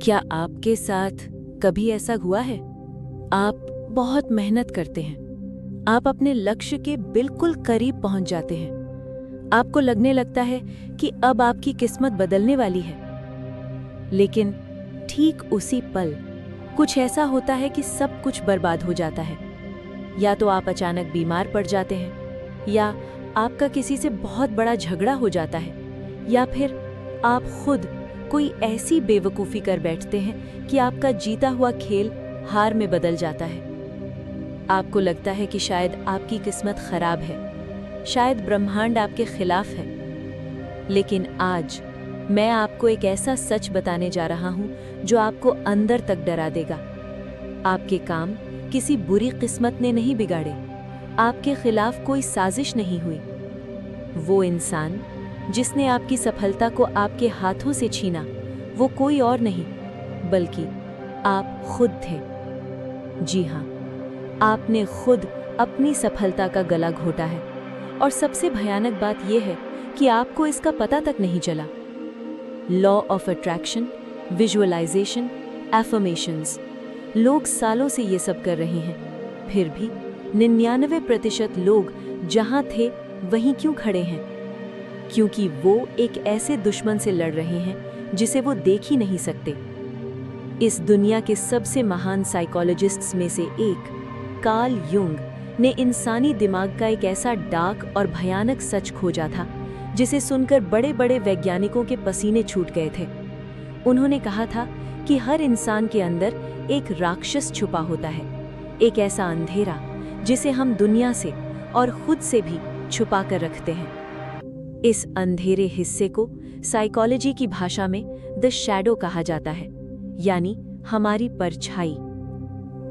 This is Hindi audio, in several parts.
क्या आपके साथ कभी ऐसा हुआ है? आप बहुत मेहनत करते हैं, आप अपने लक्ष्य के बिल्कुल करीब पहुंच जाते हैं, आपको लगने लगता है कि अब आपकी किस्मत बदलने वाली है, लेकिन ठीक उसी पल कुछ ऐसा होता है कि सब कुछ बर्बाद हो जाता है। या तो आप अचानक बीमार पड़ जाते हैं, या आपका किसी से बहुत बड़ा झगड़ा हो जाता है, या फिर आप खुद कोई ऐसी बेवकूफ़ी कर बैठते हैं कि आपका जीता हुआ खेल हार में बदल जाता है। आपको लगता है कि शायद आपकी किस्मत खराब है, शायद ब्रह्मांड आपके खिलाफ है। लेकिन आज मैं आपको एक ऐसा सच बताने जा रहा हूं जो आपको अंदर तक डरा देगा। आपके काम किसी बुरी किस्मत ने नहीं बिगाड़े, आपके खिलाफ कोई साजिश नहीं हुई। वो इंसान जिसने आपकी सफलता को आपके हाथों से छीना, वो कोई और नहीं बल्कि आप खुद थे। जी हाँ, आपने खुद अपनी सफलता का गला घोटा है। और सबसे भयानक बात यह है कि आपको इसका पता तक नहीं चला। Law of attraction, visualization, affirmations, लोग सालों से ये सब कर रहे हैं, फिर भी 99% लोग जहां थे वहीं क्यों खड़े हैं? क्योंकि वो एक ऐसे दुश्मन से लड़ रहे हैं जिसे वो देख ही नहीं सकते। इस दुनिया के सबसे महान साइकोलॉजिस्ट्स में से एक कार्ल युंग ने इंसानी दिमाग का एक ऐसा डार्क और भयानक सच खोजा था जिसे सुनकर बड़े बड़े वैज्ञानिकों के पसीने छूट गए थे। उन्होंने कहा था कि हर इंसान के अंदर एक राक्षस छुपा होता है, एक ऐसा अंधेरा जिसे हम दुनिया से और खुद से भी छुपा कर रखते हैं। इस अंधेरे हिस्से को साइकोलॉजी की भाषा में द शैडो कहा जाता है, यानी हमारी परछाई।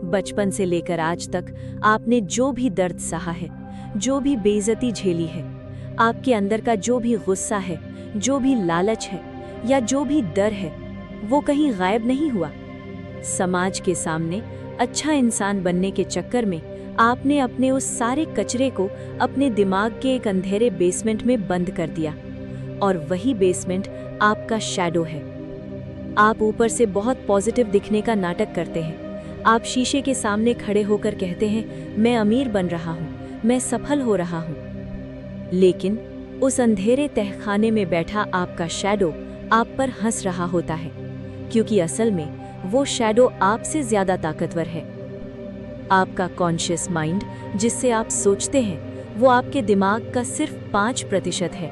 बचपन से लेकर आज तक आपने जो भी दर्द सहा है, जो भी बेइज्जती झेली है, आपके अंदर का जो भी गुस्सा है, जो भी लालच है या जो भी डर है, वो कहीं गायब नहीं हुआ। समाज के सामने अच्छा इंसान बनने के चक्कर में आपने अपने उस सारे कचरे को अपने दिमाग के एक अंधेरे बेसमेंट में बंद कर दिया, और वही बेसमेंट आपका शैडो है। आप ऊपर से बहुत पॉजिटिव दिखने का नाटक करते हैं। आप शीशे के सामने खड़े होकर कहते हैं, मैं अमीर बन रहा हूँ, मैं सफल हो रहा हूँ। लेकिन उस अंधेरे तहखाने में बैठा आपका शैडो आप पर हंस रहा होता है, क्योंकि असल में वो शैडो आपसे ज्यादा ताकतवर है। आपका कॉन्शियस माइंड जिससे आप सोचते हैं वो आपके दिमाग का सिर्फ 5% है,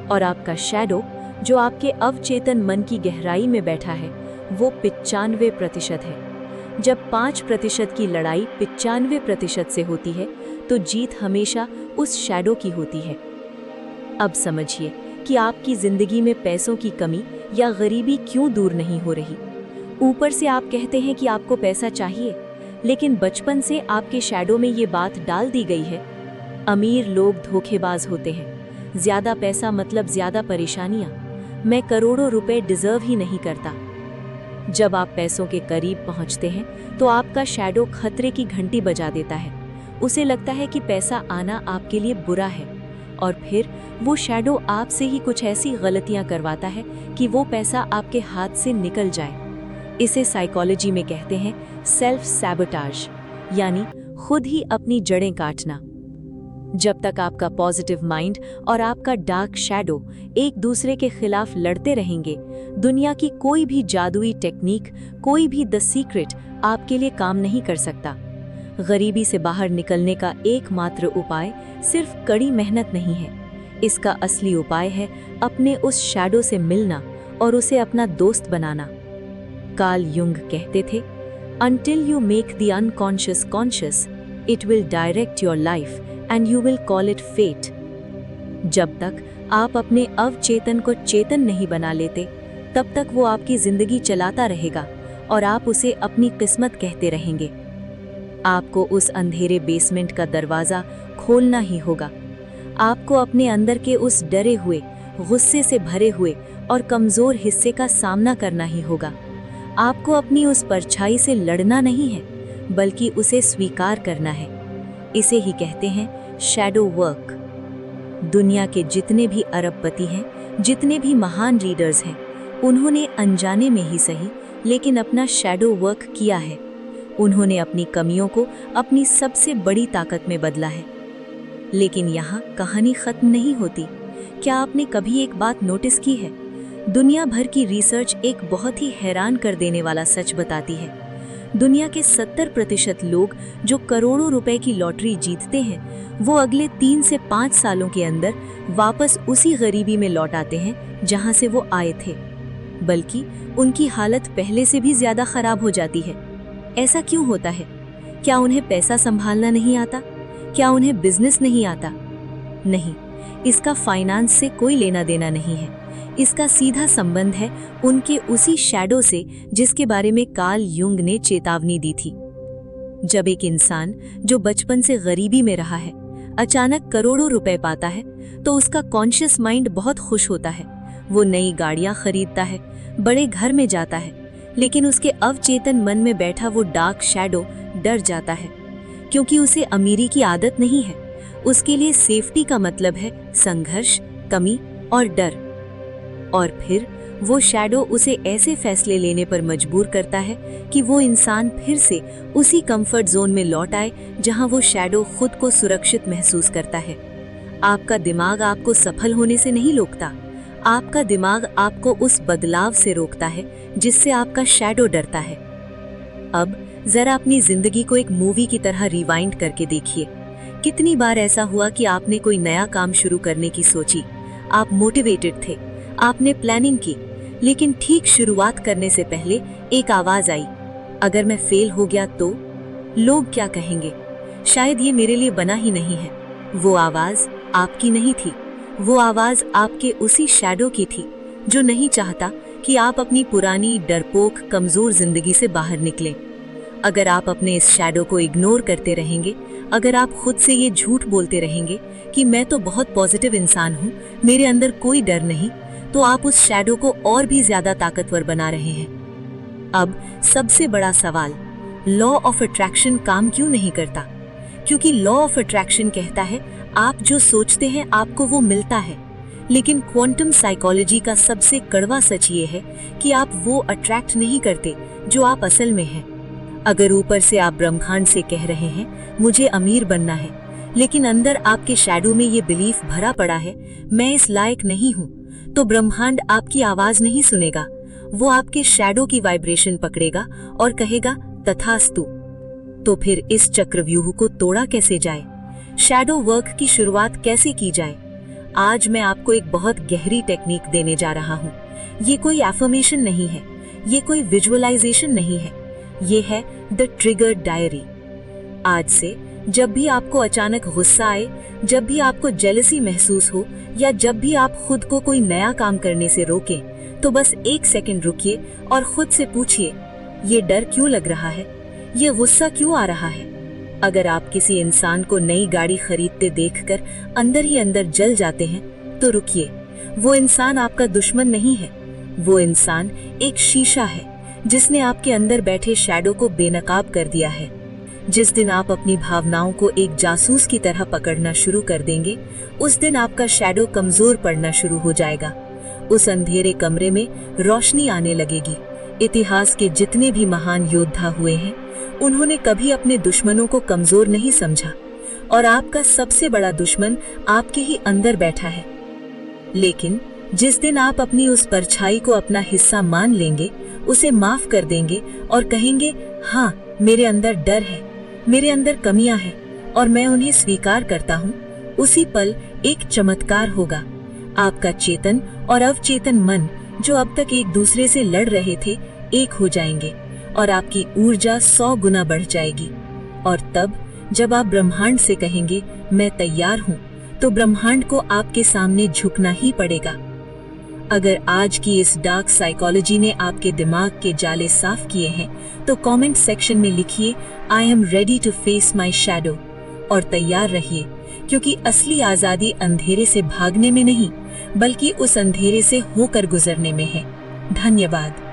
और आपका शैडो जो आपके अवचेतन मन की गहराई में बैठा है वो 95% है। जब 5% की लड़ाई 95% से होती है तो जीत हमेशा उस शैडो की होती है। अब समझिए कि आपकी जिंदगी में पैसों की कमी या गरीबी क्यों दूर नहीं हो रही। ऊपर से आप कहते हैं कि आपको पैसा चाहिए, लेकिन बचपन से आपके शैडो में ये बात डाल दी गई है, अमीर लोग धोखेबाज होते हैं, ज्यादा पैसा मतलब ज्यादा परेशानियां, मैं करोड़ों रुपए डिजर्व ही नहीं करता। जब आप पैसों के करीब पहुंचते हैं तो आपका शैडो खतरे की घंटी बजा देता है। उसे लगता है कि पैसा आना आपके लिए बुरा है, और फिर वो शैडो आपसे ही कुछ ऐसी गलतियां करवाता है कि वो पैसा आपके हाथ से निकल जाए। इसे साइकोलॉजी में कहते हैं सेल्फ सैबोटाज, यानी खुद ही अपनी जड़ें काटना। जब तक आपका पॉजिटिव माइंड और आपका डार्क शैडो एक दूसरे के खिलाफ लड़ते रहेंगे, दुनिया की कोई भी जादुई टेक्निक, कोई भी द सीक्रेट आपके लिए काम नहीं कर सकता। गरीबी से बाहर निकलने का एकमात्र उपाय सिर्फ कड़ी मेहनत नहीं है, इसका असली उपाय है अपने उस शैडो से मिलना और उसे अपना दोस्त बनाना। कार्ल युंग कहते थे, Until you make the unconscious conscious, it will direct your life and you will call it fate. जब तक आप अपने अवचेतन को चेतन नहीं बना लेते, तब तक वो आपकी जिंदगी चलाता रहेगा और आप उसे अपनी किस्मत कहते रहेंगे। आपको उस अंधेरे बेसमेंट का दरवाजा खोलना ही होगा। आपको अपने अंदर के उस डरे हुए, गुस्से से भरे हुए और कमजोर हिस्से का सामना करना ही होगा। आपको अपनी उस परछाई से लड़ना नहीं है, बल्कि उसे स्वीकार करना है। इसे ही कहते हैं शैडो वर्क। दुनिया के जितने भी अरबपति हैं, जितने भी महान लीडर्स हैं, उन्होंने अनजाने में ही सही लेकिन अपना शैडो वर्क किया है। उन्होंने अपनी कमियों को अपनी सबसे बड़ी ताकत में बदला है। लेकिन यहाँ कहानी खत्म नहीं होती। क्या आपने कभी एक बात नोटिस की है? दुनिया भर की रिसर्च एक बहुत ही हैरान कर देने वाला सच बताती है। दुनिया के 70% लोग जो करोड़ों रुपए की लॉटरी जीतते हैं, वो अगले 3 से 5 सालों के अंदर वापस उसी गरीबी में लौट आते हैं जहां से वो आए थे। बल्कि उनकी हालत पहले से भी ज्यादा खराब हो जाती है। ऐसा क्यों होता है? क्या उन्हें पैसा संभालना नहीं आता? क्या उन्हें बिजनेस नहीं आता? नहीं, इसका फाइनेंस से कोई लेना देना नहीं है। इसका सीधा संबंध है उनके उसी शैडो से जिसके बारे में कार्ल युंग ने चेतावनी दी थी। जब एक इंसान जो बचपन से गरीबी में रहा है अचानक करोड़ों रुपए पाता है तो उसका कॉन्शियस माइंड बहुत खुश होता है। वो नई गाड़ियां खरीदता है, बड़े घर में जाता है, लेकिन उसके अवचेतन मन में बैठा वो डार्क शैडो डर जाता है, क्योंकि उसे अमीरी की आदत नहीं है। उसके लिए सेफ्टी का मतलब है संघर्ष, कमी और डर। और फिर वो शैडो उसे ऐसे फैसले लेने पर मजबूर करता है कि वो इंसान फिर से उसी कंफर्ट जोन में लौट आए जहां वो शैडो खुद को सुरक्षित महसूस करता है। आपका दिमाग आपको सफल होने से नहीं रोकता, आपका दिमाग आपको उस बदलाव से रोकता है जिससे आपका शैडो डरता है। अब जरा अपनी जिंदगी को एक मूवी की तरह रिवाइंड करके देखिए। कितनी बार ऐसा हुआ कि आपने कोई नया काम शुरू करने की सोची, आप मोटिवेटेड थे, आपने प्लानिंग की, लेकिन ठीक शुरुआत करने से पहले एक आवाज आई, अगर मैं फेल हो गया तो? लोग क्या कहेंगे? शायद ये मेरे लिए बना ही नहीं है। वो आवाज आपकी नहीं थी, वो आवाज आपके उसी शैडो की थी जो नहीं चाहता कि आप अपनी पुरानी डरपोक कमजोर जिंदगी से बाहर निकलें। अगर आप अपने इस शैडो को इग्नोर करते रहेंगे, अगर आप खुद से ये झूठ बोलते रहेंगे कि मैं तो बहुत पॉजिटिव इंसान हूँ, मेरे अंदर कोई डर नहीं, तो आप उस शैडो को और भी ज्यादा ताकतवर बना रहे हैं। अब सबसे बड़ा सवाल, लॉ ऑफ अट्रैक्शन काम क्यों नहीं करता? क्योंकि लॉ ऑफ अट्रैक्शन कहता है आप जो सोचते हैं आपको वो मिलता है। लेकिन क्वांटम साइकोलॉजी का सबसे कड़वा सच ये है कि आप वो अट्रैक्ट नहीं करते जो आप असल में हैं। अगर ऊपर से आप ब्रह्मांड से कह रहे हैं मुझे अमीर बनना है, लेकिन अंदर आपके शैडो में ये बिलीफ भरा पड़ा है मैं इस लायक नहीं हूँ, तो ब्रह्मांड आपकी आवाज नहीं सुनेगा, वो आपके शैडो की वाइब्रेशन पकड़ेगा और कहेगा तथास्तु। तो फिर इस चक्रव्यूह को तोड़ा कैसे जाए? शैडो वर्क की शुरुआत कैसे की जाए? आज मैं आपको एक बहुत गहरी टेक्निक देने जा रहा हूँ। ये कोई एफर्मेशन नहीं है, ये कोई विजुअलाइजेशन नहीं है, ये है द ट्रिगर डायरी। आज से जब भी आपको अचानक गुस्सा आए, जब भी आपको जेलसी महसूस हो, या जब भी आप खुद को कोई नया काम करने से रोकें, तो बस 1 सेकंड रुकिए और खुद से पूछिए, ये डर क्यों लग रहा है? ये गुस्सा क्यों आ रहा है? अगर आप किसी इंसान को नई गाड़ी खरीदते देखकर अंदर ही अंदर जल जाते हैं, तो रुकिए। वो इंसान आपका दुश्मन नहीं है, वो इंसान एक शीशा है जिसने आपके अंदर बैठे शैडो को बेनकाब कर दिया है। जिस दिन आप अपनी भावनाओं को एक जासूस की तरह पकड़ना शुरू कर देंगे, उस दिन आपका शैडो कमजोर पड़ना शुरू हो जाएगा। उस अंधेरे कमरे में रोशनी आने लगेगी। इतिहास के जितने भी महान योद्धा हुए हैं, उन्होंने कभी अपने दुश्मनों को कमजोर नहीं समझा, और आपका सबसे बड़ा दुश्मन आपके ही अंदर बैठा है। लेकिन जिस दिन आप अपनी उस परछाई को अपना हिस्सा मान लेंगे, उसे माफ कर देंगे और कहेंगे हाँ, मेरे अंदर डर है, मेरे अंदर कमियां हैं और मैं उन्हें स्वीकार करता हूँ, उसी पल एक चमत्कार होगा। आपका चेतन और अवचेतन मन जो अब तक एक दूसरे से लड़ रहे थे, एक हो जाएंगे और आपकी ऊर्जा 100 गुना बढ़ जाएगी। और तब जब आप ब्रह्मांड से कहेंगे मैं तैयार हूँ, तो ब्रह्मांड को आपके सामने झुकना ही पड़ेगा। अगर आज की इस डार्क साइकोलॉजी ने आपके दिमाग के जाले साफ किए हैं, तो कमेंट सेक्शन में लिखिए I am ready to face my shadow और तैयार रहिए, क्योंकि असली आजादी अंधेरे से भागने में नहीं, बल्कि उस अंधेरे से होकर गुजरने में है। धन्यवाद।